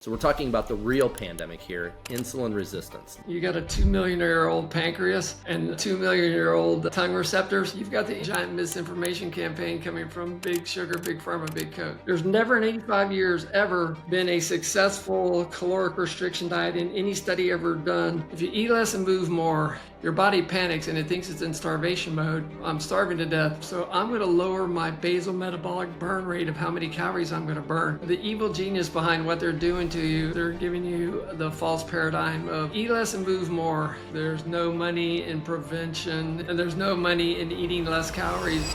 So we're talking about the real pandemic here, insulin resistance. You got a 2 million-year-old pancreas and 2 million-year-old tongue receptors. You've got the giant misinformation campaign coming from big sugar, big pharma, big Coke. There's never in 85 years ever been a successful caloric restriction diet in any study ever done. If you eat less and move more, your body panics and it thinks it's in starvation mode. I'm starving to death, so I'm going to lower my basal metabolic burn rate of how many calories I'm going to burn. The evil genius behind what they're doing to you, they're giving you the false paradigm of eat less and move more. There's no money in prevention, and there's no money in eating less calories.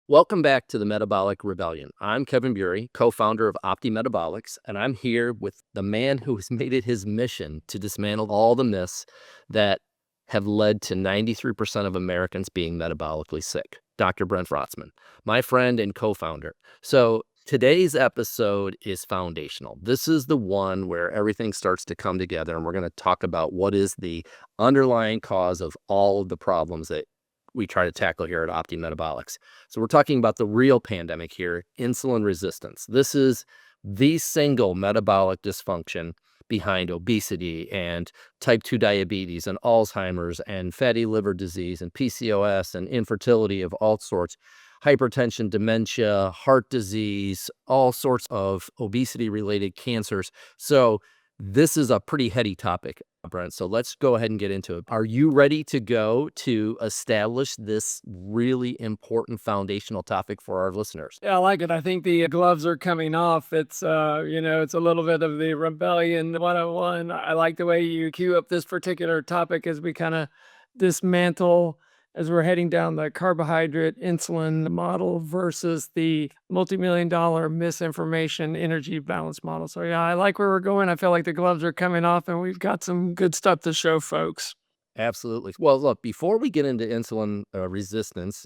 Welcome back to the Metabolic Rebellion. I'm Kevin Bury, co-founder of Opti Metabolics, and I'm here with the man who has made it his mission to dismantle all the myths that have led to 93% of Americans being metabolically sick. Dr. Brent Brotzman, my friend and co-founder. So today's episode is foundational. This is the one where everything starts to come together, and we're going to talk about what is the underlying cause of all of the problems that we try to tackle here at Opti Metabolics. So we're talking about the real pandemic here, insulin resistance. This is the single metabolic dysfunction behind obesity and type 2 diabetes and Alzheimer's and fatty liver disease and PCOS and infertility of all sorts, hypertension, dementia, heart disease, all sorts of obesity-related cancers. So this is a pretty heady topic, Brent. So let's go ahead and get into it. Are you ready to go to establish this really important foundational topic for our listeners? Yeah, I like it. I think the gloves are coming off. It's, it's a little bit of the rebellion 101. I like the way you cue up this particular topic as we kind of dismantle as we're heading down the carbohydrate insulin model versus the multi-million-dollar misinformation energy balance model. So yeah, I like where we're going. I feel like the gloves are coming off and we've got some good stuff to show folks. Absolutely. Well, look, before we get into insulin resistance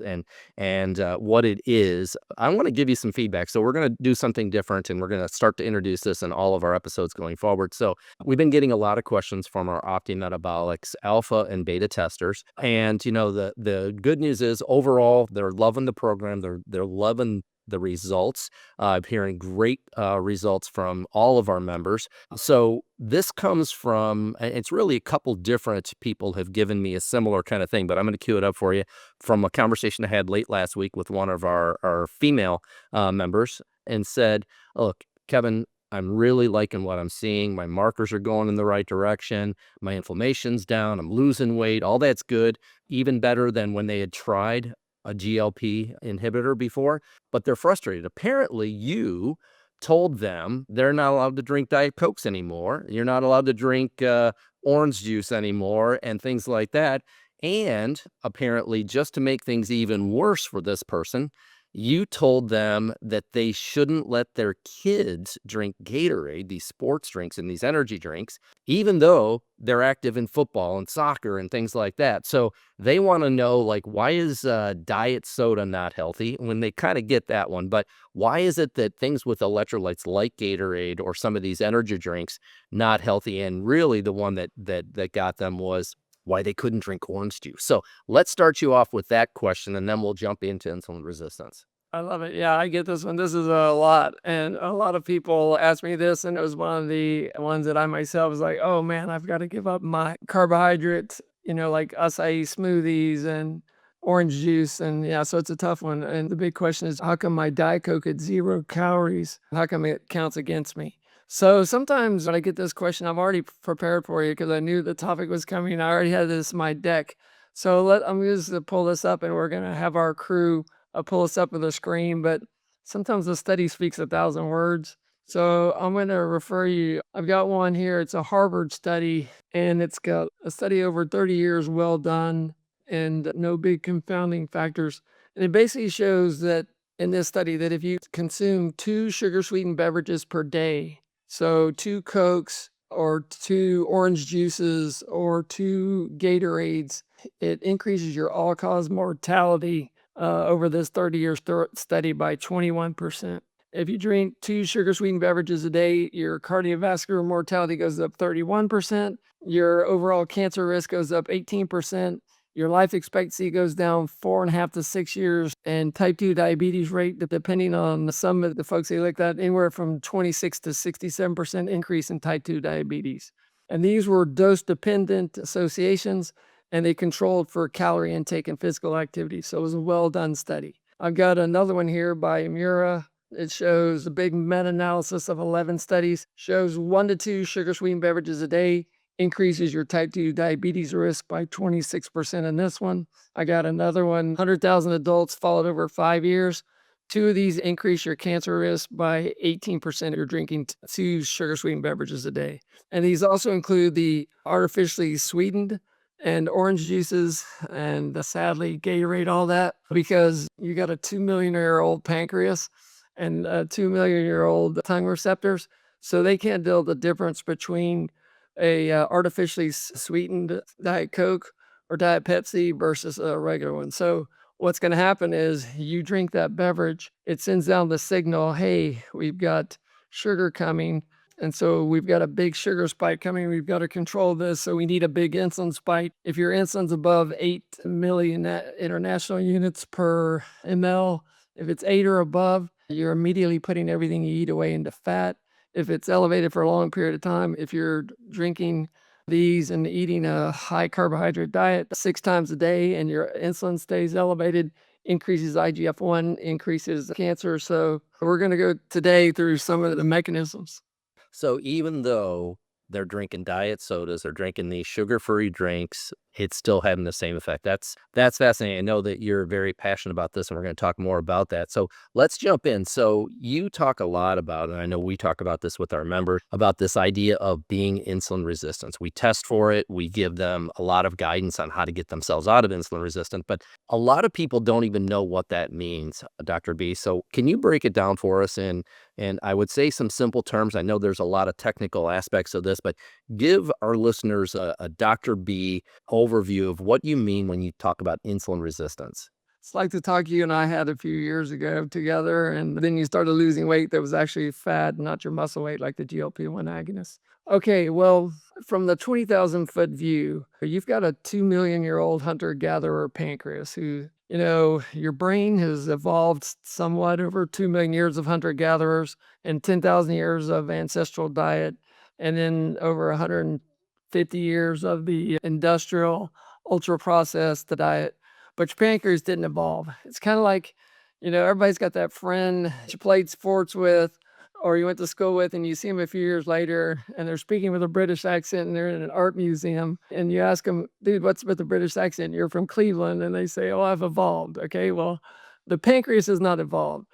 and what it is, I want to give you some feedback. So we're going to do something different, and we're going to start to introduce this in all of our episodes going forward. So we've been getting a lot of questions from our Opti Metabolics alpha and beta testers, and the good news is overall they're loving the program. They're loving the results. I'm hearing great results from all of our members. So this comes from, it's really a couple different people have given me a similar kind of thing, but I'm going to cue it up for you from a conversation I had late last week with one of our female members, and said, look, Kevin, I'm really liking what I'm seeing. My markers are going in the right direction. My inflammation's down. I'm losing weight. All that's good. Even better than when they had tried a GLP inhibitor before, but they're frustrated. Apparently, you told them they're not allowed to drink Diet Cokes anymore. You're not allowed to drink orange juice anymore and things like that. And apparently, just to make things even worse for this person, you told them that they shouldn't let their kids drink Gatorade, these sports drinks and these energy drinks, even though they're active in football and soccer and things like that. So they want to know, like, why is diet soda not healthy? When they kind of get that one, but why is it that things with electrolytes like Gatorade or some of these energy drinks not healthy? And really the one that got them was why they couldn't drink orange juice. So let's start you off with that question, and then we'll jump into insulin resistance. I love it. Yeah, I get this one. This is a lot. And a lot of people ask me this, and it was one of the ones that I myself was like, oh man, I've got to give up my carbohydrates, like acai smoothies and orange juice. And yeah, so it's a tough one. And the big question is, how come my Diet Coke at 0 calories? How come it counts against me? So sometimes when I get this question, I'm already prepared for you because I knew the topic was coming. I already had this in my deck. So I'm just going to pull this up, and we're going to have our crew pull this up on the screen. But sometimes the study speaks 1,000 words. So I'm going to refer you. I've got one here. It's a Harvard study, and it's got a study over 30 years, well done, and no big confounding factors. And it basically shows that in this study that if you consume 2 sugar-sweetened beverages per day, so 2 Cokes or 2 orange juices or 2 Gatorades, it increases your all-cause mortality over this 30-year study by 21%. If you drink 2 sugar-sweetened beverages a day, your cardiovascular mortality goes up 31%, your overall cancer risk goes up 18%, your life expectancy goes down 4.5 to 6 years, and type 2 diabetes rate, depending on some of the folks they looked at, anywhere from 26 to 67% increase in type 2 diabetes. And these were dose-dependent associations, and they controlled for calorie intake and physical activity. So it was a well-done study. I've got another one here by Mura. It shows a big meta-analysis of 11 studies, shows 1 to 2 sugar-sweetened beverages a day increases your type 2 diabetes risk by 26% in this one. I got another one, 100,000 adults followed over 5 years. 2 of these increase your cancer risk by 18% if you're drinking 2 sugar-sweetened beverages a day. And these also include the artificially sweetened and orange juices and sadly Gatorade, all that, because you got a 2 million-year-old pancreas and 2 million-year-old tongue receptors. So they can't tell the difference between a artificially sweetened Diet Coke or Diet Pepsi versus a regular one. So what's going to happen is you drink that beverage, it sends down the signal, hey, we've got sugar coming. And so we've got a big sugar spike coming. We've got to control this. So we need a big insulin spike. If your insulin's above 8 million international units per ml, if it's 8 or above, you're immediately putting everything you eat away into fat. If it's elevated for a long period of time, if you're drinking these and eating a high carbohydrate diet 6 times a day and your insulin stays elevated, increases IGF-1, increases cancer. So we're going to go today through some of the mechanisms. So even though they're drinking diet sodas, they're drinking these sugar-free drinks, it's still having the same effect. That's fascinating. I know that you're very passionate about this, and we're going to talk more about that. So let's jump in. So you talk a lot about, and I know we talk about this with our members, about this idea of being insulin resistant. We test for it. We give them a lot of guidance on how to get themselves out of insulin resistance. But a lot of people don't even know what that means, Dr. B. So can you break it down for us and I would say some simple terms? I know there's a lot of technical aspects of this, but give our listeners a Dr. B overview of what you mean when you talk about insulin resistance. It's like the talk you and I had a few years ago together, and then you started losing weight that was actually fat, not your muscle weight like the GLP-1 agonist. Okay, well, from the 20,000-foot view, you've got a 2 million-year-old hunter-gatherer pancreas who, your brain has evolved somewhat over 2 million years of hunter-gatherers and 10,000 years of ancestral diet, and then over 150 years of the industrial ultra-processed diet. But your pancreas didn't evolve. It's kind of like, everybody's got that friend you played sports with or you went to school with, and you see them a few years later and they're speaking with a British accent and they're in an art museum. And you ask them, dude, what's with the British accent? You're from Cleveland. And they say, oh, I've evolved. Okay, well, the pancreas has not evolved.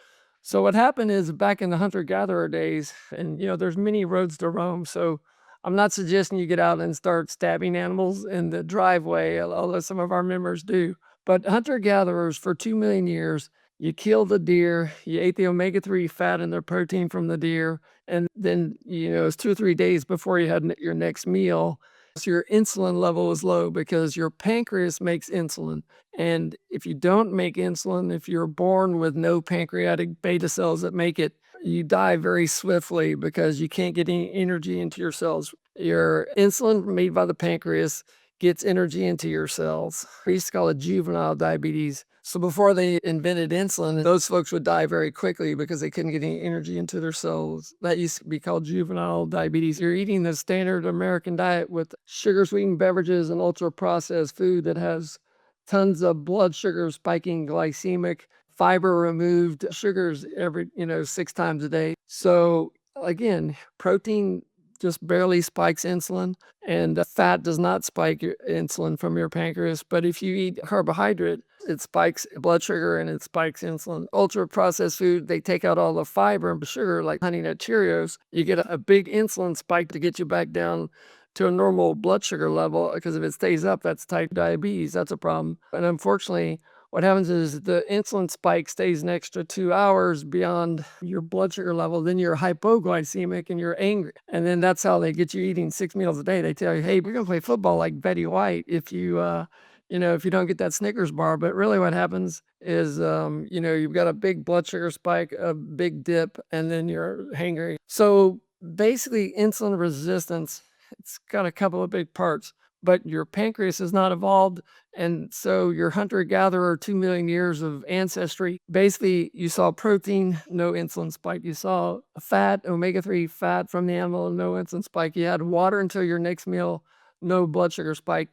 So what happened is back in the hunter-gatherer days, and there's many roads to Rome. So I'm not suggesting you get out and start stabbing animals in the driveway, although some of our members do. But hunter-gatherers for 2 million years, you killed the deer, you ate the omega-3 fat and the protein from the deer, and then, it's 2 or 3 days before you had your next meal. So your insulin level is low because your pancreas makes insulin. And if you don't make insulin, if you're born with no pancreatic beta cells that make it, you die very swiftly because you can't get any energy into your cells. Your insulin made by the pancreas gets energy into your cells. We used to call it juvenile diabetes. So before they invented insulin, those folks would die very quickly because they couldn't get any energy into their cells. That used to be called juvenile diabetes. You're eating the standard American diet with sugar-sweetened beverages and ultra-processed food that has tons of blood sugar spiking glycemic, fiber removed sugars every, 6 times a day. So again, protein just barely spikes insulin, and fat does not spike your insulin from your pancreas. But if you eat carbohydrate, it spikes blood sugar and it spikes insulin. Ultra processed food, they take out all the fiber and sugar, like Honey Nut Cheerios. You get a big insulin spike to get you back down to a normal blood sugar level, because if it stays up, that's type diabetes. That's a problem. And unfortunately, what happens is the insulin spike stays an extra 2 hours beyond your blood sugar level. Then you're hypoglycemic and you're angry. And then that's how they get you eating 6 meals a day. They tell you, hey, we're going to play football like Betty White if you if you don't get that Snickers bar. But really what happens is, you've got a big blood sugar spike, a big dip, and then you're hangry. So basically, insulin resistance, it's got a couple of big parts, but your pancreas has not evolved. And so your hunter-gatherer 2 million years of ancestry, basically you saw protein, no insulin spike. You saw fat, omega-3 fat from the animal, no insulin spike. You had water until your next meal, no blood sugar spike.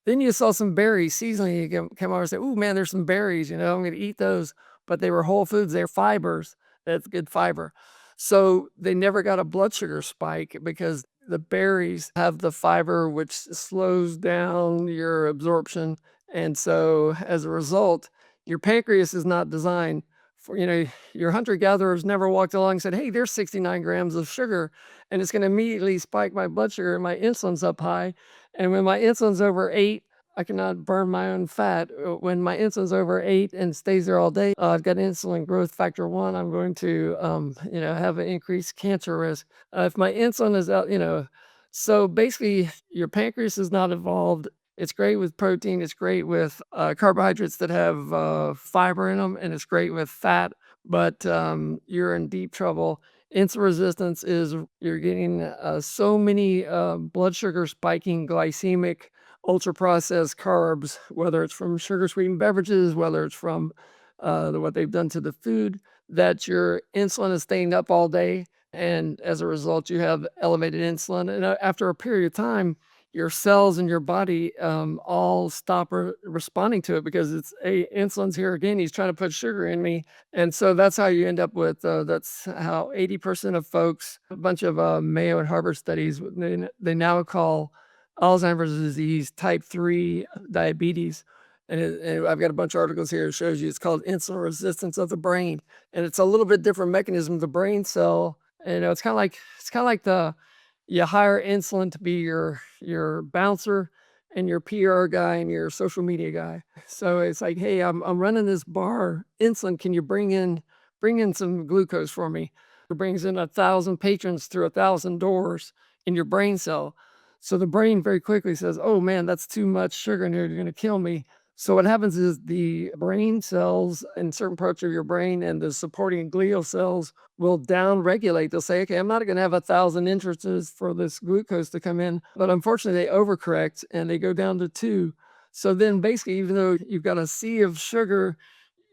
Then you saw some berries seasonally. You come over and say, "Ooh, man, there's some berries. I'm going to eat those." But they were whole foods. They're fibers. That's good fiber. So they never got a blood sugar spike because the berries have the fiber, which slows down your absorption. And so as a result, your pancreas is not designed for, your hunter gatherers never walked along and said, "Hey, there's 69 grams of sugar, and it's going to immediately spike my blood sugar and my insulin's up high. And when my insulin's over 8, I cannot burn my own fat. When my insulin's over 8 and stays there all day, I've got insulin growth factor 1. I'm going to, have an increased cancer risk. If my insulin is out, so basically your pancreas is not evolved. It's great with protein. It's great with carbohydrates that have fiber in them, and it's great with fat. But you're in deep trouble. Insulin resistance is you're getting so many blood sugar spiking, glycemic, ultra processed carbs, whether it's from sugar sweetened beverages, whether it's from what they've done to the food, that your insulin is staying up all day. And as a result, you have elevated insulin. And after a period of time, your cells in your body all stop responding to it because it's insulin's here again. He's trying to put sugar in me. And so that's how you end up with, that's how 80% of folks, a bunch of Mayo and Harvard studies, they now call Alzheimer's disease type 3 diabetes. And I've got a bunch of articles here that shows you it's called insulin resistance of the brain. And it's a little bit different mechanism. The brain cell, it's kind of like you hire insulin to be your bouncer and your PR guy and your social media guy. So it's like, "Hey, I'm running this bar. Insulin, can you bring in some glucose for me?" It brings in 1,000 patrons through 1,000 doors in your brain cell. So the brain very quickly says, "Oh man, that's too much sugar in here. You're going to kill me." So what happens is the brain cells in certain parts of your brain and the supporting glial cells will down-regulate. They'll say, "Okay, I'm not going to have 1,000 entrances for this glucose to come in." But unfortunately, they overcorrect and they go down to 2. So then basically, even though you've got a sea of sugar,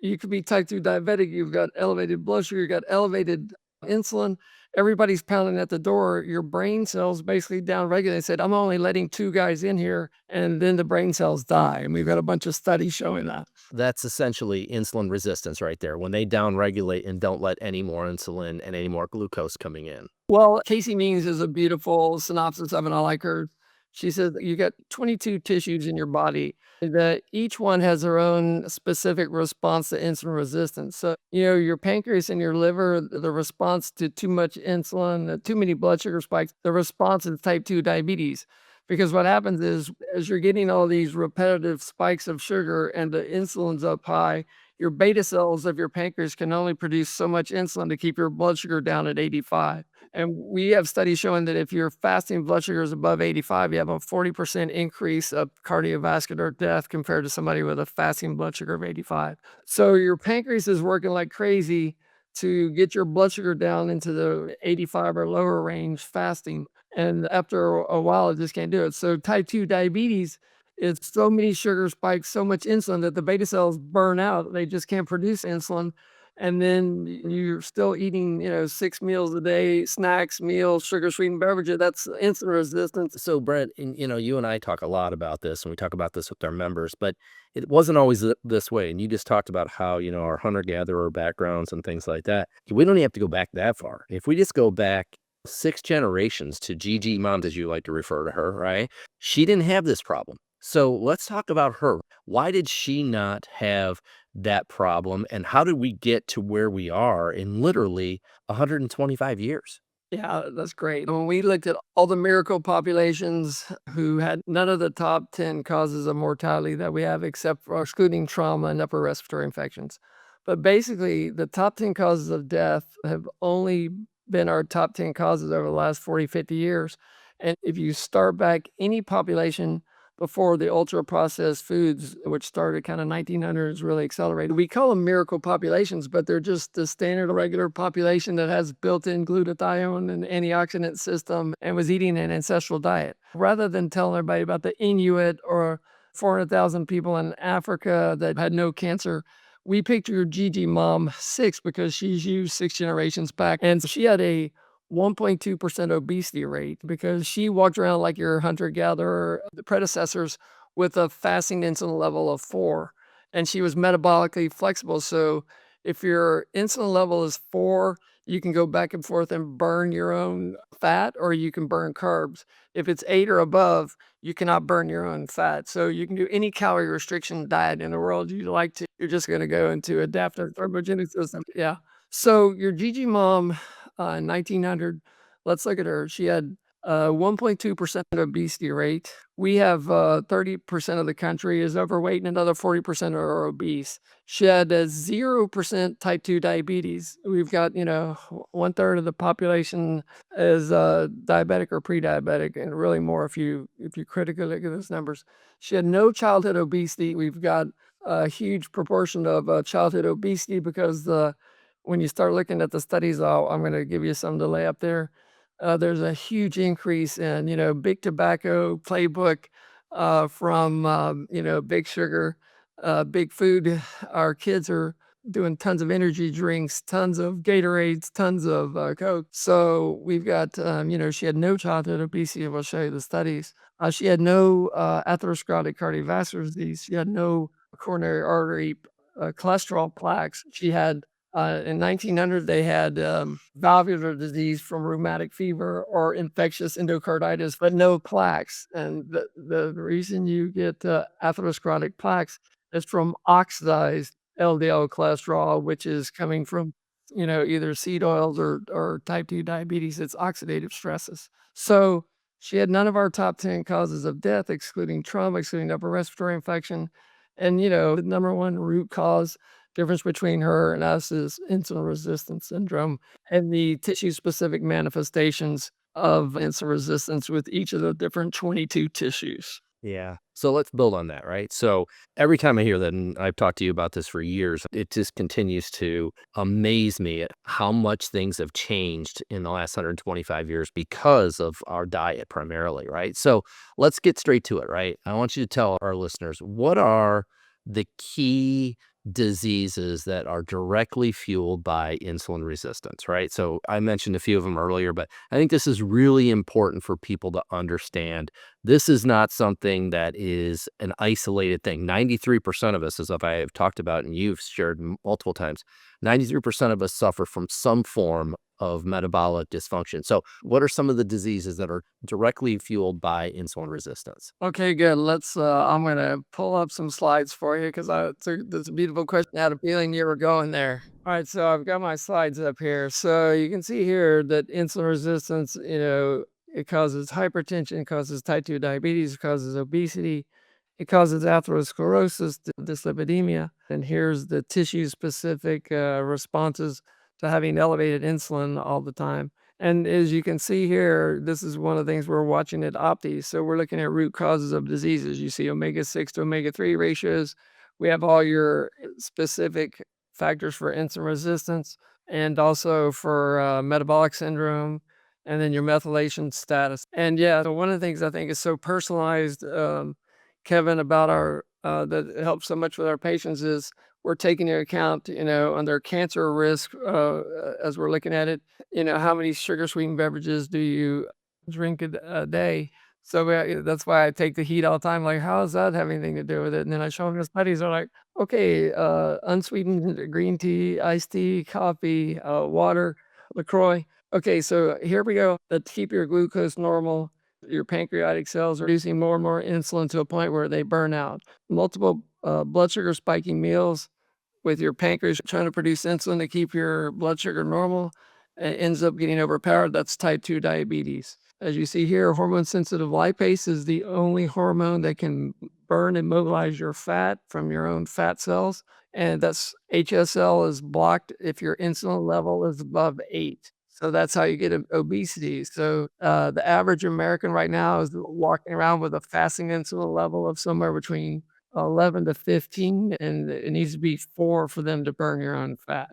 you could be type 2 diabetic, you've got elevated blood sugar, you've got elevated insulin, everybody's pounding at the door, your brain cells basically downregulate. They said, "I'm only letting 2 guys in here," and then the brain cells die, and we've got a bunch of studies showing that. That's essentially insulin resistance right there, when they downregulate and don't let any more insulin and any more glucose coming in. Well, Casey Means is a beautiful synopsis of it. I like her. She said that you got 22 tissues in your body that each one has their own specific response to insulin resistance. So, your pancreas and your liver, the response to too much insulin, too many blood sugar spikes, the response is type 2 diabetes. Because what happens is, as you're getting all these repetitive spikes of sugar and the insulin's up high, your beta cells of your pancreas can only produce so much insulin to keep your blood sugar down at 85. And we have studies showing that if your fasting blood sugar is above 85, you have a 40% increase of cardiovascular death compared to somebody with a fasting blood sugar of 85. So your pancreas is working like crazy to get your blood sugar down into the 85 or lower range fasting. And after a while, it just can't do it. So type 2 diabetes, it's so many sugar spikes, so much insulin that the beta cells burn out. They just can't produce insulin. And then you're still eating, 6 meals a day, snacks, meals, sugar sweetened beverages. That's insulin resistance. So, Brett, and you and I talk a lot about this, and we talk about this with our members, but it wasn't always this way. And you just talked about how, our hunter gatherer backgrounds and things like that. We don't even have to go back that far. If we just go back 6 generations to Gigi Moms, as you like to refer to her, right? She didn't have this problem. So let's talk about her. Why did she not have that problem? And how did we get to where we are in literally 125 years? Yeah, that's great. When we looked at all the miracle populations who had none of the top 10 causes of mortality that we have, except for excluding trauma and upper respiratory infections. But basically, the top 10 causes of death have only been our top 10 causes over the last 40, 50 years. And if you start back any population before the ultra-processed foods, which started kinda 1900s, really accelerated. We call them miracle populations, but they're just the standard regular population that has built-in glutathione and antioxidant system and was eating an ancestral diet. Rather than telling everybody about the Inuit or 400,000 people in Africa that had no cancer, we picked your Gigi mom 6 because she's used 6 generations back, and she had a 1.2% obesity rate because she walked around like your hunter-gatherer, the predecessors, with a fasting insulin level of 4, and she was metabolically flexible, so if your insulin level is 4, you can go back and forth and burn your own fat, or you can burn carbs. If it's 8 or above, you cannot burn your own fat, so you can do any calorie restriction diet in the world you'd like to. You're just gonna go into adaptive thermogenic system. Yeah. So your Gigi mom 1900, let's look at her. She had 1.2% obesity rate. We have 30% of the country is overweight and another 40% are obese. She had 0% type 2 diabetes. We've got, one third of the population is diabetic or pre-diabetic, and really more if you critically look at those numbers. She had no childhood obesity. We've got a huge proportion of childhood obesity because when you start looking at the studies, I'm going to give you some to lay up there. There's a huge increase in, big tobacco playbook from, big sugar, big food. Our kids are doing tons of energy drinks, tons of Gatorades, tons of Coke. So we've got, she had no childhood obesity. We'll show you the studies. She had no atherosclerotic cardiovascular disease. She had no coronary artery cholesterol plaques. She had in 1900, they had valvular disease from rheumatic fever or infectious endocarditis, but no plaques. And the reason you get atherosclerotic plaques is from oxidized LDL cholesterol, which is coming from, either seed oils or type 2 diabetes. It's oxidative stresses. So she had none of our top 10 causes of death, excluding trauma, excluding upper respiratory infection. And, the number one root cause difference between her and us is insulin resistance syndrome and the tissue-specific manifestations of insulin resistance with each of the different 22 tissues. Yeah. So let's build on that, right? So every time I hear that, and I've talked to you about this for years, it just continues to amaze me at how much things have changed in the last 125 years because of our diet primarily, right? So let's get straight to it, right? I want you to tell our listeners, what are the key diseases that are directly fueled by insulin resistance, right? So I mentioned a few of them earlier, but I think this is really important for people to understand. This is not something that is an isolated thing. 93% of us, as I have talked about and you've shared multiple times, 93% of us suffer from some form of metabolic dysfunction. So what are some of the diseases that are directly fueled by insulin resistance? Okay, good. I'm going to pull up some slides for you because that's a beautiful question. I had a feeling you were going there. All right, so I've got my slides up here. So you can see here that insulin resistance, it causes hypertension, it causes type 2 diabetes, it causes obesity, it causes atherosclerosis, dyslipidemia. And here's the tissue-specific responses to having elevated insulin all the time. And as you can see here, this is one of the things we're watching at Opti. So we're looking at root causes of diseases. You see omega-6 to omega-3 ratios. We have all your specific factors for insulin resistance and also for metabolic syndrome, and then your methylation status. And yeah, so one of the things I think is so personalized, Kevin, about that helps so much with our patients is we're taking into account, on their cancer risk as we're looking at it. How many sugar sweetened beverages do you drink a day? So that's why I take the heat all the time. Like, how does that have anything to do with it? And then I show them the studies. They're like, okay, unsweetened green tea, iced tea, coffee, water, LaCroix. Okay, so here we go. To keep your glucose normal, your pancreatic cells are producing more and more insulin to a point where they burn out. Multiple blood sugar spiking meals with your pancreas trying to produce insulin to keep your blood sugar normal, ends up getting overpowered. That's type 2 diabetes. As you see here, hormone-sensitive lipase is the only hormone that can burn and mobilize your fat from your own fat cells, and that's HSL is blocked if your insulin level is above 8. So that's how you get obesity. So the average American right now is walking around with a fasting insulin level of somewhere between 11 to 15, and it needs to be 4 for them to burn your own fat.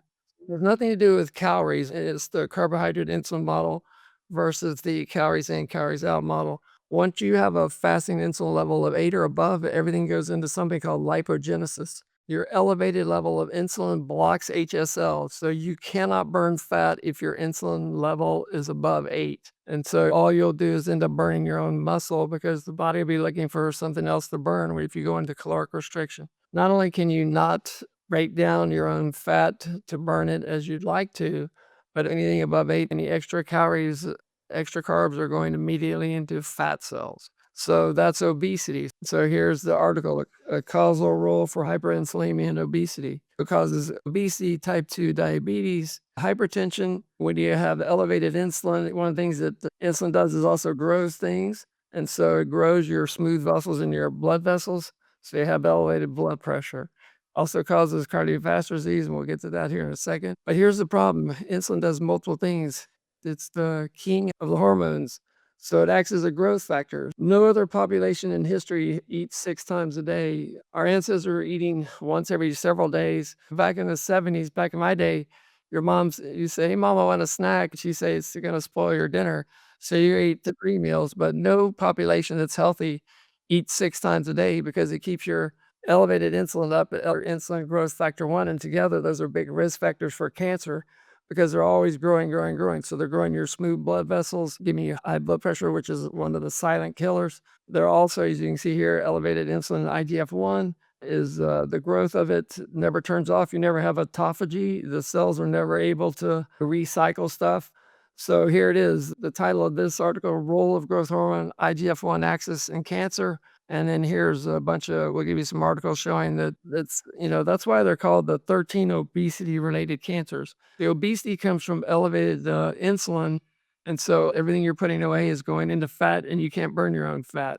There's nothing to do with calories. It's the carbohydrate insulin model versus the calories in, calories out model. Once you have a fasting insulin level of 8 or above, everything goes into something called lipogenesis. Your elevated level of insulin blocks HSL, so you cannot burn fat if your insulin level is above 8. And so all you'll do is end up burning your own muscle because the body will be looking for something else to burn if you go into caloric restriction. Not only can you not break down your own fat to burn it as you'd like to, but anything above 8, any extra calories, extra carbs are going immediately into fat cells. So that's obesity. So here's the article, a causal role for hyperinsulinemia and obesity. It causes obesity, type 2 diabetes, hypertension. When you have elevated insulin, one of the things that the insulin does is also grows things. And so it grows your smooth vessels in your blood vessels. So you have elevated blood pressure. Also causes cardiovascular disease, and we'll get to that here in a second. But here's the problem. Insulin does multiple things. It's the king of the hormones. So it acts as a growth factor. No other population in history eats 6 times a day. Our ancestors were eating once every several days. Back in the 70s, back in my day, you say, "Hey, mom, I want a snack." She say, "It's going to spoil your dinner." So you eat 3 meals, but no population that's healthy eats 6 times a day because it keeps your elevated insulin up, or insulin growth factor 1, and together those are big risk factors for cancer because they're always growing, growing, growing. So they're growing your smooth blood vessels, giving you high blood pressure, which is one of the silent killers. They're also, as you can see here, elevated insulin IGF-1 is the growth of it never turns off. You never have autophagy. The cells are never able to recycle stuff. So here it is. The title of this article, Role of Growth Hormone IGF-1 Axis in Cancer. And then here's a bunch of, we'll give you some articles showing that that's why they're called the 13 obesity related cancers. The obesity comes from elevated insulin. And so everything you're putting away is going into fat and you can't burn your own fat.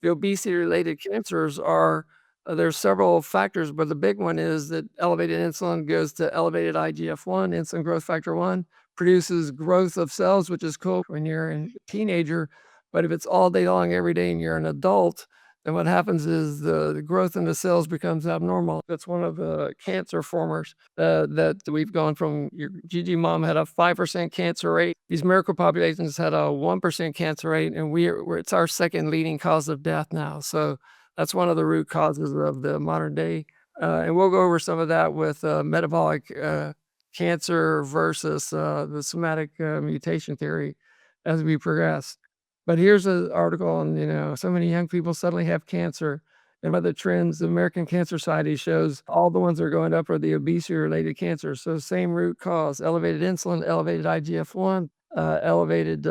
The obesity related cancers are, there's several factors, but the big one is that elevated insulin goes to elevated IGF-1, insulin growth factor 1, produces growth of cells, which is cool when you're a teenager. But if it's all day long, every day, and you're an adult, then what happens is the growth in the cells becomes abnormal. That's one of the cancer formers that we've gone from. Your Gigi mom had a 5% cancer rate. These miracle populations had a 1% cancer rate, and it's our second leading cause of death now. So that's one of the root causes of the modern day. And we'll go over some of that with metabolic cancer versus the somatic mutation theory as we progress. But here's an article on, so many young people suddenly have cancer. And by the trends, the American Cancer Society shows all the ones that are going up are the obesity-related cancers. So same root cause, elevated insulin, elevated IGF-1, elevated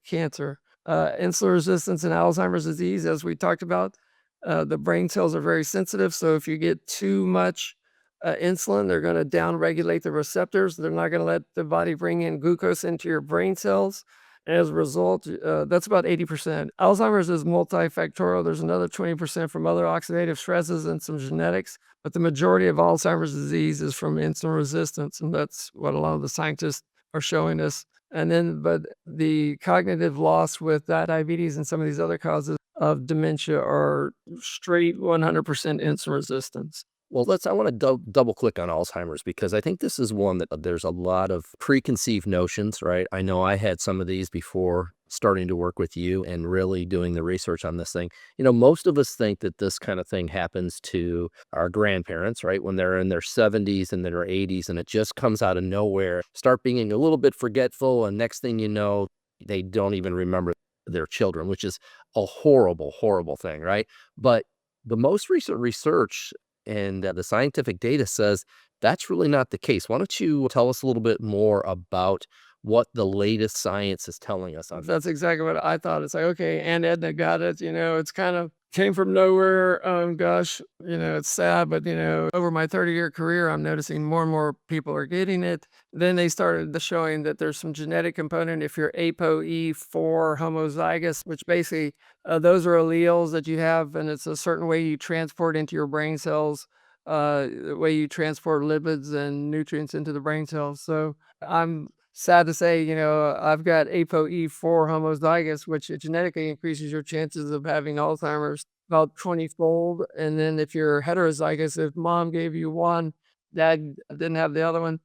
cancer. Insulin resistance and Alzheimer's disease, as we talked about, the brain cells are very sensitive. So if you get too much insulin, they're going to downregulate the receptors. They're not going to let the body bring in glucose into your brain cells. As a result, that's about 80%. Alzheimer's is multifactorial. There's another 20% from other oxidative stresses and some genetics, but the majority of Alzheimer's disease is from insulin resistance, and that's what a lot of the scientists are showing us. But the cognitive loss with diabetes and some of these other causes of dementia are straight 100% insulin resistance. Well, I want to double click on Alzheimer's because I think this is one that there's a lot of preconceived notions, right? I know I had some of these before starting to work with you and really doing the research on this thing. Most of us think that this kind of thing happens to our grandparents, right? When they're in their 70s and their 80s and it just comes out of nowhere, start being a little bit forgetful. And next thing you know, they don't even remember their children, which is a horrible, horrible thing, right? But the most recent research and the scientific data says that's really not the case. Why don't you tell us a little bit more about what the latest science is telling us on that? That's exactly what I thought. It's like, okay, Aunt Edna got it. It's kind of came from nowhere. Gosh, it's sad, but over my 30-year career, I'm noticing more and more people are getting it. Then they started showing that there's some genetic component. If you're ApoE4 homozygous, which basically those are alleles that you have, and it's a certain way you transport into your brain cells, the way you transport lipids and nutrients into the brain cells. So I'm sad to say, I've got ApoE4 homozygous, which it genetically increases your chances of having Alzheimer's about 20-fold. And then if you're heterozygous, if mom gave you one, dad didn't have the other one,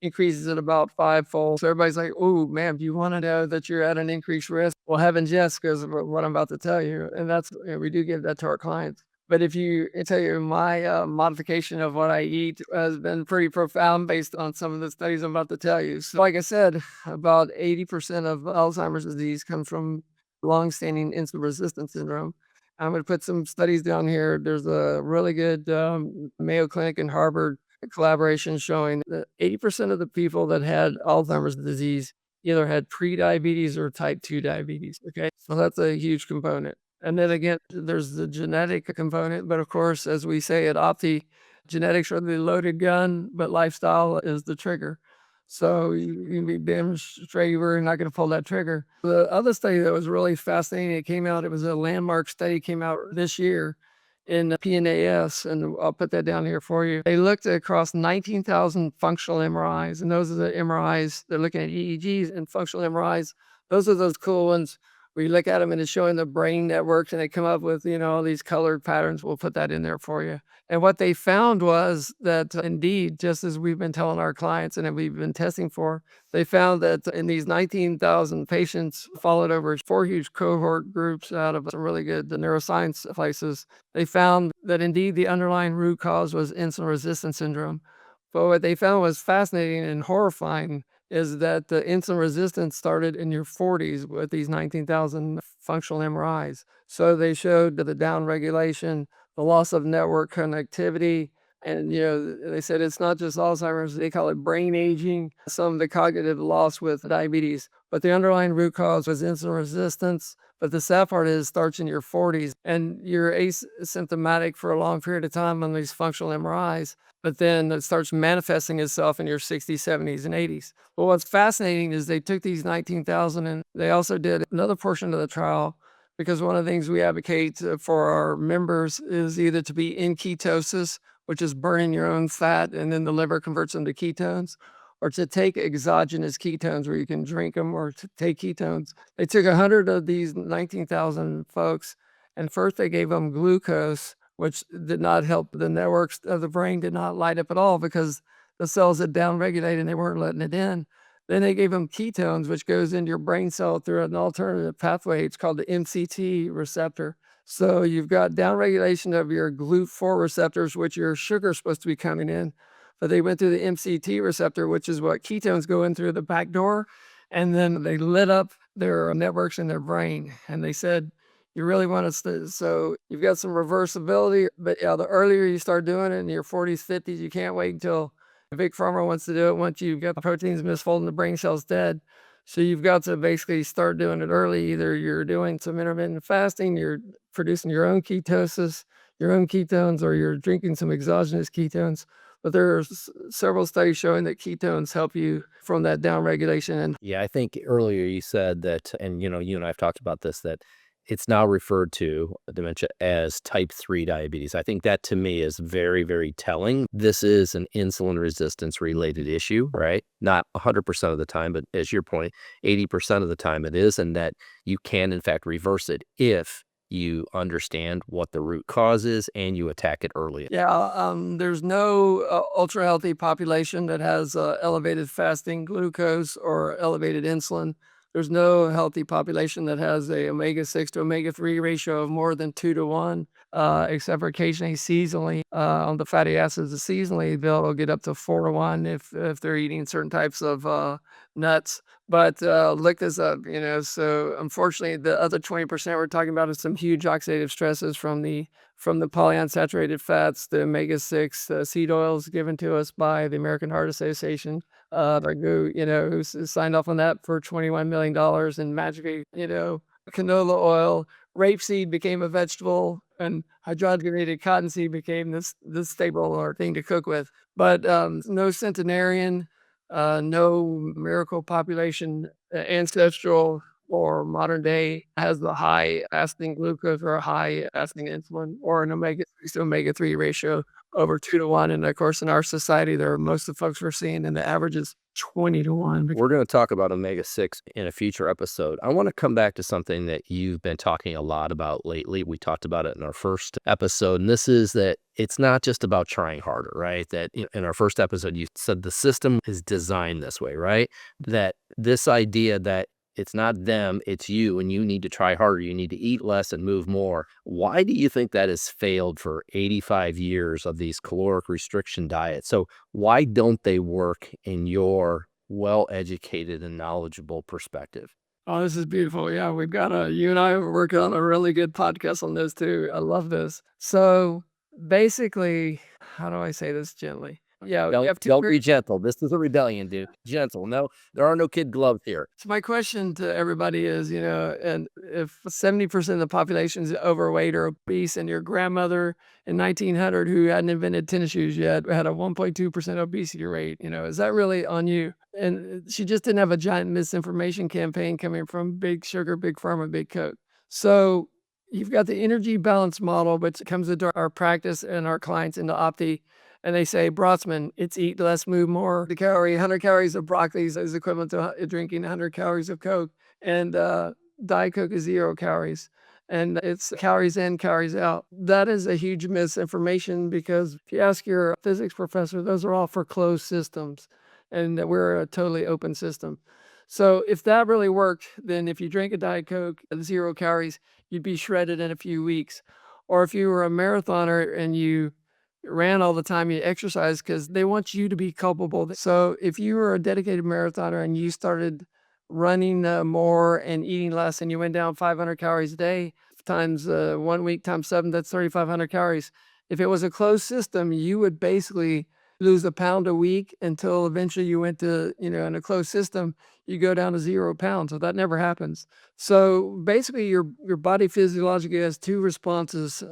increases it about fivefold. So everybody's like, "Oh man, do you want to know that you're at an increased risk?" Well, heavens yes, because of what I'm about to tell you. And that's, we do give that to our clients. But if you I tell you my modification of what I eat has been pretty profound based on some of the studies I'm about to tell you. So, like I said, about 80% of Alzheimer's disease comes from long-standing insulin resistance syndrome. I'm going to put some studies down here. There's a really good Mayo Clinic and Harvard collaboration showing that 80% of the people that had Alzheimer's disease either had pre-diabetes or type 2 diabetes. Okay. So that's a huge component. And then again, there's the genetic component. But of course, as we say at Opti, genetics are the loaded gun, but lifestyle is the trigger. So you can be damn straight you're not going to pull that trigger. The other study that was really fascinating, it was a landmark study, came out this year in PNAS, and I'll put that down here for you. They looked across 19,000 functional MRIs, and those are the MRIs. They're looking at EEGs and functional MRIs. Those are those cool ones where you look at them and it's showing the brain networks, and they come up with, all these colored patterns. We'll put that in there for you. And what they found was that indeed, just as we've been telling our clients and that we've been testing for, they found that in these 19,000 patients followed over 4 huge cohort groups out of some really good neuroscience places, they found that indeed the underlying root cause was insulin resistance syndrome. But what they found was fascinating and horrifying is that the insulin resistance started in your 40s with these 19,000 functional MRIs. So they showed that the downregulation, the loss of network connectivity, and they said it's not just Alzheimer's, they call it brain aging, some of the cognitive loss with diabetes. But the underlying root cause was insulin resistance. But the sad part is it starts in your 40s and you're asymptomatic for a long period of time on these functional MRIs, but then it starts manifesting itself in your 60s, 70s, and 80s. But what's fascinating is they took these 19,000 and they also did another portion of the trial, because one of the things we advocate for our members is either to be in ketosis, which is burning your own fat and then the liver converts them to ketones, or to take exogenous ketones where you can drink them or to take ketones. They took 100 of these 19,000 folks, and first they gave them glucose, which did not help. The networks of the brain did not light up at all because the cells had downregulated and they weren't letting it in. Then they gave them ketones, which goes into your brain cell through an alternative pathway. It's called the MCT receptor. So you've got downregulation of your GLUT4 receptors, which your sugar is supposed to be coming in. But they went through the MCT receptor, which is what ketones go in through the back door. And then they lit up their networks in their brain. And they said, you really want us to, so you've got some reversibility, but yeah, the earlier you start doing it in your 40s, 50s, you can't wait until a big pharma wants to do it once you've got the proteins misfolding, the brain cells dead. So you've got to basically start doing it early. Either you're doing some intermittent fasting, you're producing your own ketosis, your own ketones, or you're drinking some exogenous ketones. But there are several studies showing that ketones help you from that downregulation. And Yeah, I think earlier you said that, and you and I have talked about this, that it's now referred to dementia as type 3 diabetes. I think that to me is very, very telling. This is an insulin resistance related issue, right? Not 100% of the time, but as your point, 80% of the time it is, and that you can in fact reverse it if you understand what the root cause is and you attack it early. yeah, there's no ultra healthy population that has elevated fasting glucose or elevated insulin. There's no healthy population that has a omega-6 to omega-3 ratio of more than 2 to 1, except for occasionally seasonally on the fatty acids. Seasonally, they'll get up to 4 to 1 if they're eating certain types of nuts. But look this up, So unfortunately, the other 20% we're talking about is some huge oxidative stresses from the polyunsaturated fats, the omega-6 seed oils given to us by the American Heart Association, who signed off on that for $21 million, and magically, canola oil, rapeseed became a vegetable, and hydrogenated cottonseed became this staple or thing to cook with. But no centenarian, no miracle population, ancestral or modern day has the high fasting glucose or a high fasting insulin or an omega-6 to omega-3 ratio. over 2 to 1. And of course, in our society, most of the folks we're seeing, and the average is 20 to 1. We're going to talk about omega-6 in a future episode. I want to come back to something that you've been talking a lot about lately. We talked about it in our first episode, and this is that it's not just about trying harder, right? That in our first episode, you said the system is designed this way, right? That this idea that it's not them, it's you, and you need to try harder. You need to eat less and move more. Why do you think that has failed for 85 years of these caloric restriction diets? So why don't they work in your well-educated and knowledgeable perspective? Oh, this is beautiful. Yeah, you and I are working on a really good podcast on this too. I love this. So basically, how do I say this gently? Yeah, you have two. Don't be gentle. This is a rebellion, dude. Gentle. No, there are no kid gloves here. So my question to everybody is, and if 70% of the population is overweight or obese, and your grandmother in 1900 who hadn't invented tennis shoes yet had a 1.2% obesity rate, is that really on you? And she just didn't have a giant misinformation campaign coming from big sugar, big pharma, big Coke. So you've got the energy balance model, which comes into our practice and our clients into Opti. And they say, Brotzman, it's eat less, move more. The 100 calories of broccoli is equivalent to drinking 100 calories of Coke. And Diet Coke is 0 calories. And it's calories in, calories out. That is a huge misinformation, because if you ask your physics professor, those are all for closed systems. And that we're a totally open system. So if that really worked, then if you drink a Diet Coke at 0 calories, you'd be shredded in a few weeks. Or if you were a marathoner and you ran all the time, you exercise, because they want you to be culpable. So if you were a dedicated marathoner and you started running more and eating less, and you went down 500 calories a day times 1 week times 7, that's 3,500 calories. If it was a closed system, you would basically lose a pound a week until eventually you went to, in a closed system, you go down to 0 pounds. So that never happens. So basically your body physiologically has two responses.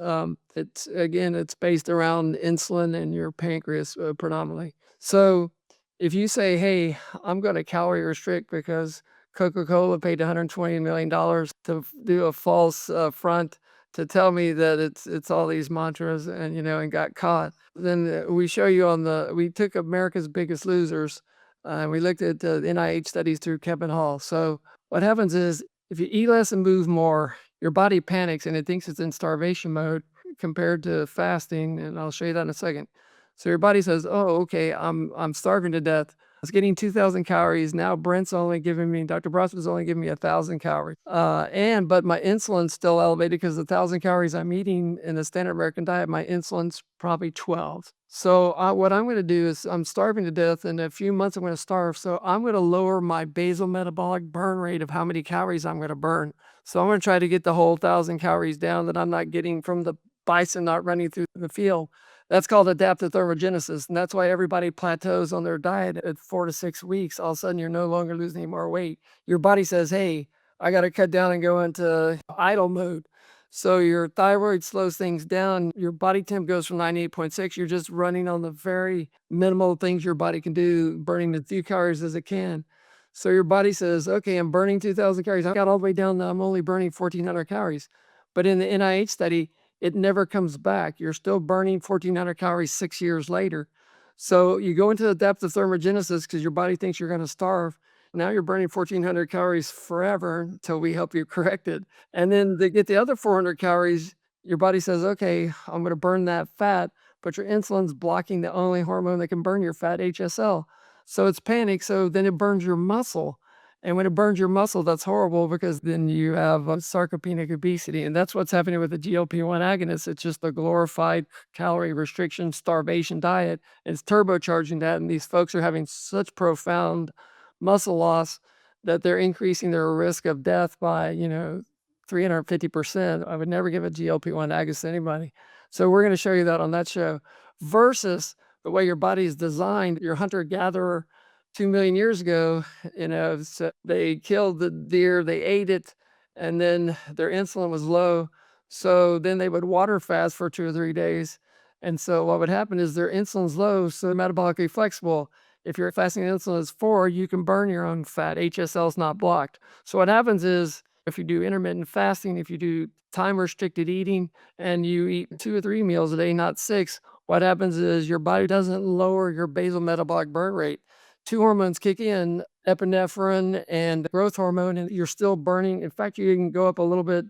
It's based around insulin and your pancreas predominantly. So if you say, hey, I'm going to calorie restrict because Coca-Cola paid $120 million to do a false front to tell me that it's all these mantras, and got caught. Then we took America's Biggest Losers, and we looked at the NIH studies through Kevin Hall. So what happens is, if you eat less and move more, your body panics and it thinks it's in starvation mode compared to fasting, and I'll show you that in a second. So your body says, oh, okay, I'm starving to death. I was getting 2,000 calories. Now Dr. Brotzman's only giving me 1,000 calories. But my insulin's still elevated, because the 1,000 calories I'm eating in the standard American diet, my insulin's probably 12. So what I'm going to do is, I'm starving to death. In a few months, I'm going to starve. So I'm going to lower my basal metabolic burn rate of how many calories I'm going to burn. So I'm going to try to get the whole 1,000 calories down that I'm not getting from the bison not running through the field. That's called adaptive thermogenesis. And that's why everybody plateaus on their diet at 4 to 6 weeks. All of a sudden, you're no longer losing any more weight. Your body says, hey, I got to cut down and go into idle mode. So your thyroid slows things down. Your body temp goes from 98.6. You're just running on the very minimal things your body can do, burning as few calories as it can. So your body says, okay, I'm burning 2,000 calories. I got all the way down. I'm only burning 1,400 calories. But in the NIH study, it never comes back. You're still burning 1,400 calories 6 years later. So you go into the depth of thermogenesis because your body thinks you're going to starve. Now you're burning 1,400 calories forever until we help you correct it. And then to get the other 400 calories, your body says, okay, I'm going to burn that fat, but your insulin's blocking the only hormone that can burn your fat, HSL. So it's panic. So then it burns your muscle. And when it burns your muscle, that's horrible, because then you have sarcopenic obesity. And that's what's happening with the GLP-1 agonists. It's just a glorified calorie restriction, starvation diet. It's turbocharging that. And these folks are having such profound muscle loss that they're increasing their risk of death by, 350%. I would never give a GLP-1 agonist to anybody. So we're going to show you that on that show. Versus the way your body is designed, your hunter-gatherer 2 million years ago, so they killed the deer, they ate it, and then their insulin was low. So then they would water fast for 2 or 3 days. And so what would happen is their insulin's low, so metabolically flexible. If your fasting insulin is 4, you can burn your own fat. HSL is not blocked. So what happens is, if you do intermittent fasting, if you do time restricted eating, and you eat 2 or 3 meals a day, not 6, what happens is your body doesn't lower your basal metabolic burn rate. Two hormones kick in, epinephrine and growth hormone, and you're still burning. In fact, you can go up a little bit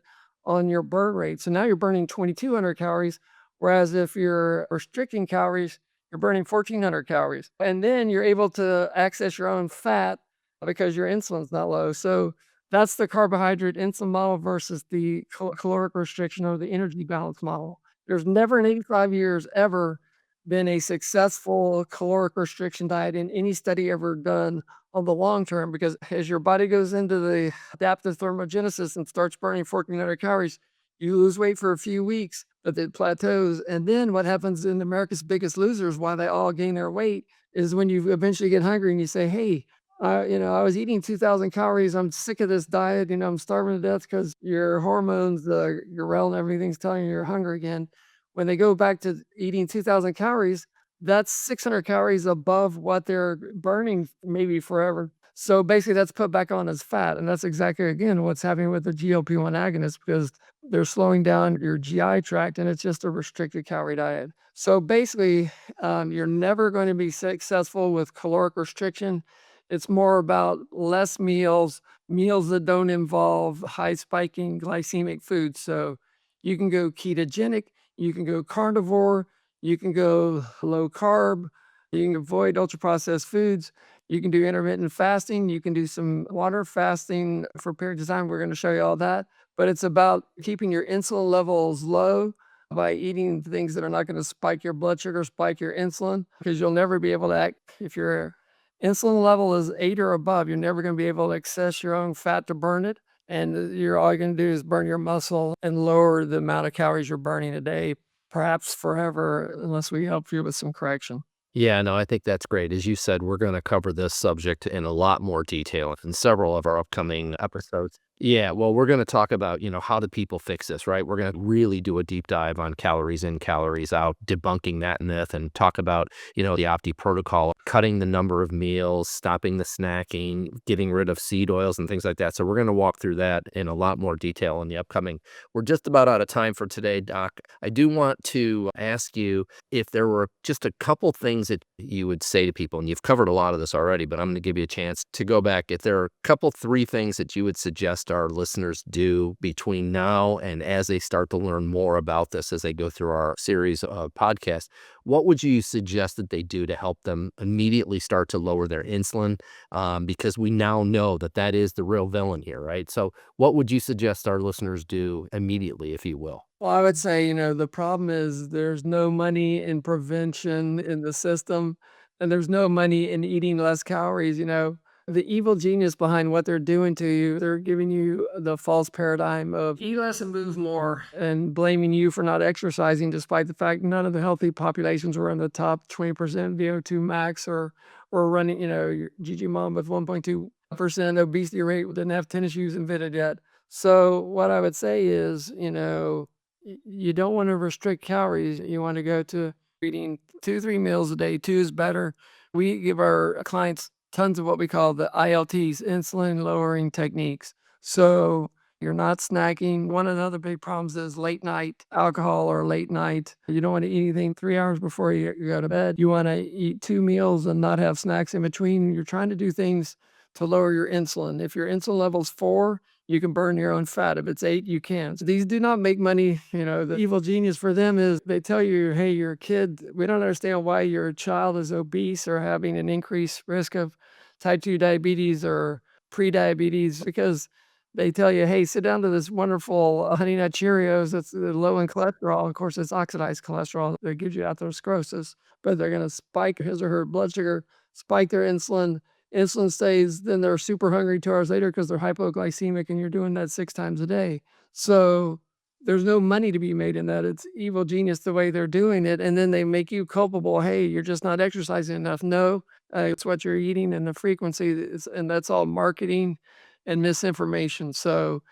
on your burn rate. So now you're burning 2,200 calories, whereas if you're restricting calories, you're burning 1,400 calories. And then you're able to access your own fat because your insulin's not low. So that's the carbohydrate insulin model versus the caloric restriction or the energy balance model. There's never in 85 years ever been a successful caloric restriction diet in any study ever done on the long term, because as your body goes into the adaptive thermogenesis and starts burning 1,400 calories, you lose weight for a few weeks, but it plateaus. And then what happens in America's Biggest Losers, why they all gain their weight, is when you eventually get hungry and you say, hey, I was eating 2,000 calories. I'm sick of this diet. I'm starving to death because your hormones, your ghrelin, everything's telling you you're hungry again. When they go back to eating 2,000 calories, that's 600 calories above what they're burning maybe forever. So basically, that's put back on as fat. And that's exactly, again, what's happening with the GLP-1 agonist, because they're slowing down your GI tract and it's just a restricted calorie diet. So basically, you're never going to be successful with caloric restriction. It's more about less meals, meals that don't involve high spiking glycemic foods. So you can go ketogenic, you can go carnivore, you can go low carb, you can avoid ultra processed foods, you can do intermittent fasting, you can do some water fasting for a period of time. We're going to show you all that. But it's about keeping your insulin levels low by eating things that are not going to spike your blood sugar, spike your insulin, because you'll never be able to act if your insulin level is 8 or above. You're never going to be able to access your own fat to burn it. And you're all going to do is burn your muscle and lower the amount of calories you're burning a day, perhaps forever, unless we help you with some correction. Yeah, no, I think that's great. As you said, we're going to cover this subject in a lot more detail in several of our upcoming episodes. Yeah, well, we're going to talk about, how do people fix this, right? We're going to really do a deep dive on calories in, calories out, debunking that myth, and talk about, the Opti protocol, cutting the number of meals, stopping the snacking, getting rid of seed oils and things like that. So we're going to walk through that in a lot more detail in the upcoming. We're just about out of time for today, Doc. I do want to ask you if there were just a couple things that you would say to people, and you've covered a lot of this already, but I'm going to give you a chance to go back. If there are a couple, three things that you would suggest our listeners do between now and as they start to learn more about this, as they go through our series of podcasts, what would you suggest that they do to help them immediately start to lower their insulin? Because we now know that that is the real villain here, right? So what would you suggest our listeners do immediately, if you will? Well, I would say, the problem is there's no money in prevention in the system, and there's no money in eating less calories. The evil genius behind what they're doing to you, they're giving you the false paradigm of eat less and move more and blaming you for not exercising, despite the fact none of the healthy populations were in the top 20% VO2 max or running, your GG mom with 1.2% obesity rate, didn't have tennis shoes invented yet. So what I would say is, you don't want to restrict calories. You want to go to eating 2, 3 meals a day. Two is better. We give our clients tons of what we call the ILTs, insulin lowering techniques. So you're not snacking. One of the other big problems is late night alcohol or late night. You don't want to eat anything 3 hours before you go to bed. You want to eat 2 meals and not have snacks in between. You're trying to do things to lower your insulin. If your insulin level's 4, you can burn your own fat. If it's 8, you can't. So these do not make money. The evil genius for them is they tell you, hey, you're a kid. We don't understand why your child is obese or having an increased risk of type 2 diabetes or pre-diabetes, because they tell you, hey, sit down to this wonderful Honey Nut Cheerios that's low in cholesterol. Of course, it's oxidized cholesterol that gives you atherosclerosis, but they're going to spike his or her blood sugar, spike their insulin. Insulin stays, then they're super hungry 2 hours later because they're hypoglycemic, and you're doing that 6 times a day. So there's no money to be made in that. It's evil genius the way they're doing it. And then they make you culpable. Hey, you're just not exercising enough. No, it's what you're eating and the frequency and that's all marketing and misinformation. So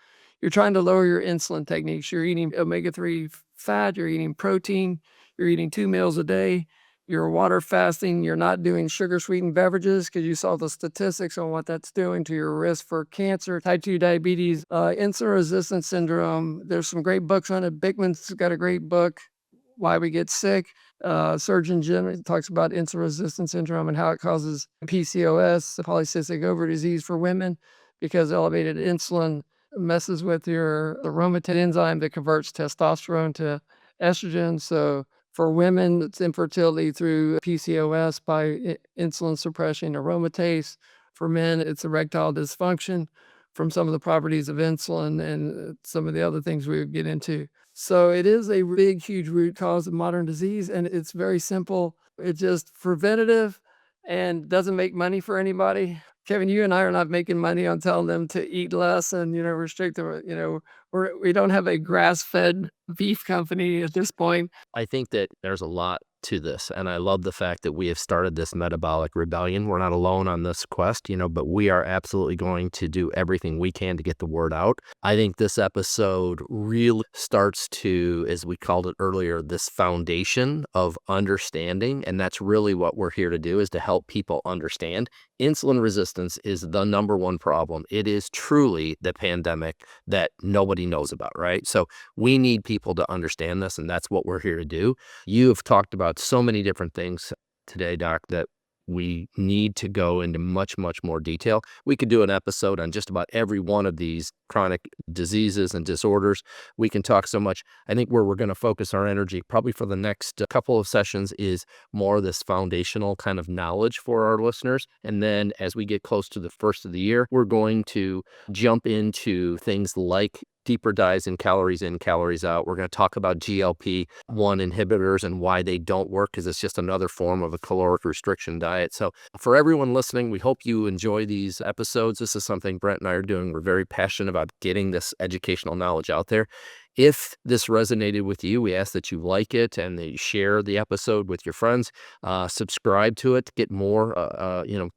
you're trying to lower your insulin techniques. You're eating omega-3 fat, you're eating protein, you're eating 2 meals a day. You're water fasting, you're not doing sugar-sweetened beverages because you saw the statistics on what that's doing to your risk for cancer, type 2 diabetes, insulin resistance syndrome. There's some great books on it. Bigman's got a great book, Why We Get Sick. Surgeon General talks about insulin resistance syndrome and how it causes PCOS, polycystic ovary disease for women, because elevated insulin messes with your aromatase enzyme that converts testosterone to estrogen. So for women, it's infertility through PCOS by insulin suppression aromatase. For men, it's erectile dysfunction from some of the properties of insulin and some of the other things we would get into. So it is a big, huge root cause of modern disease, and it's very simple. It's just preventative and doesn't make money for anybody. Kevin, you and I are not making money on telling them to eat less and, restrict their, we don't have a grass-fed beef company at this point. I think that there's a lot to this, and I love the fact that we have started this metabolic rebellion. We're not alone on this quest, but we are absolutely going to do everything we can to get the word out. I think this episode really starts to, as we called it earlier, this foundation of understanding, and that's really what we're here to do, is to help people understand. Insulin resistance is the number one problem. It is truly the pandemic that nobody knows about, right? So we need people to understand this, and that's what we're here to do. You have talked about so many different things today, Doc, that we need to go into much, much more detail. We could do an episode on just about every one of these chronic diseases and disorders. We can talk so much. I think where we're going to focus our energy probably for the next couple of sessions is more of this foundational kind of knowledge for our listeners. And then as we get close to the first of the year, we're going to jump into things like deeper dives in, calories out. We're going to talk about GLP-1 inhibitors and why they don't work, because it's just another form of a caloric restriction diet. So for everyone listening, we hope you enjoy these episodes. This is something Brent and I are doing. We're very passionate about getting this educational knowledge out there. If this resonated with you, we ask that you like it and that you share the episode with your friends. Subscribe to it to get more,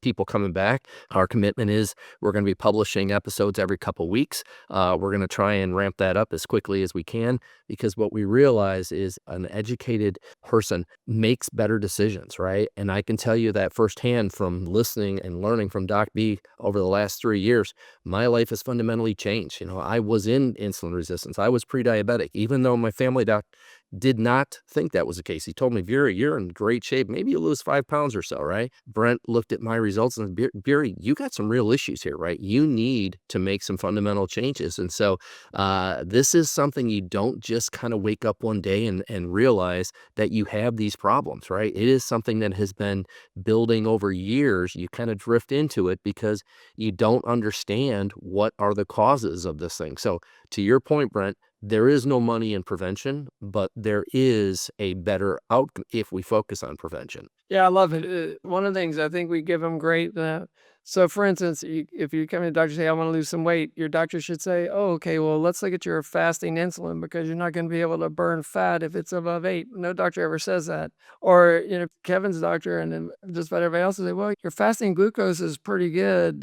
people coming back. Our commitment is we're going to be publishing episodes every couple weeks. We're going to try and ramp that up as quickly as we can, because what we realize is an educated person makes better decisions, right? And I can tell you that firsthand from listening and learning from Doc B over the last 3 years. My life has fundamentally changed. I was in insulin resistance. I was pre-diabetic, even though my family doc did not think that was the case. He told me, Bury, you're in great shape. Maybe you lose 5 pounds or so, right? Brent looked at my results and said, Bury, you got some real issues here, right? You need to make some fundamental changes. And so this is something you don't just kind of wake up one day and realize that you have these problems, right? It is something that has been building over years. You kind of drift into it because you don't understand what are the causes of this thing. So to your point, Brent, there is no money in prevention, but there is a better outcome if we focus on prevention. Yeah, I love it. One of the things I think we give them great. So, for instance, if you come to the doctor and say, I want to lose some weight, your doctor should say, oh, okay, well, let's look at your fasting insulin, because you're not going to be able to burn fat if it's above 8. No doctor ever says that. Or, Kevin's doctor and then just about everybody else will say, well, your fasting glucose is pretty good.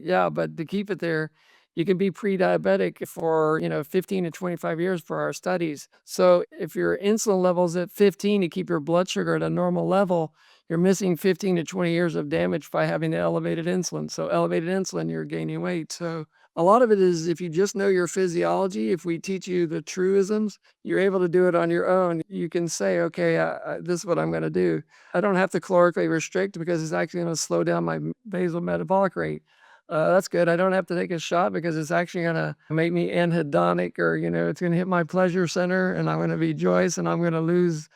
Yeah, but to keep it there, you can be pre-diabetic for, 15 to 25 years for our studies. So if your insulin level's at 15 to keep your blood sugar at a normal level, you're missing 15 to 20 years of damage by having the elevated insulin. So elevated insulin, you're gaining weight. So a lot of it is, if you just know your physiology, if we teach you the truisms, you're able to do it on your own. You can say, okay, this is what I'm going to do. I don't have to calorically restrict because it's actually going to slow down my basal metabolic rate. That's good. I don't have to take a shot because it's actually going to make me anhedonic, or, it's going to hit my pleasure center and I'm going to be joyous and I'm going to lose,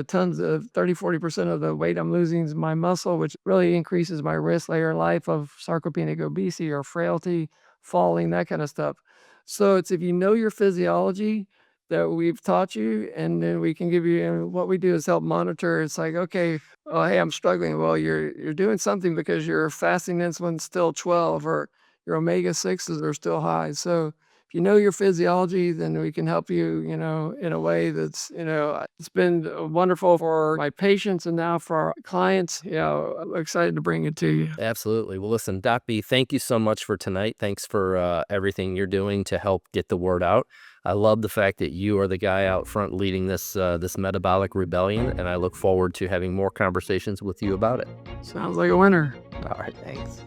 tons of 30-40% of the weight I'm losing is my muscle, which really increases my risk later in life of sarcopenic obesity or frailty, falling, that kind of stuff. So it's, if you know your physiology that we've taught you, and then we can give you, and what we do is help monitor. It's like, okay, oh, hey, I'm struggling. Well, you're doing something because your fasting insulin's still 12, or your omega-6s are still high. So if you know your physiology, then we can help you, in a way that's, it's been wonderful for my patients and now for our clients. I'm excited to bring it to you. Absolutely. Well, listen, Doc B, thank you so much for tonight. Thanks for everything you're doing to help get the word out. I love the fact that you are the guy out front leading this metabolic rebellion, and I look forward to having more conversations with you about it. Sounds like a winner. All right, thanks.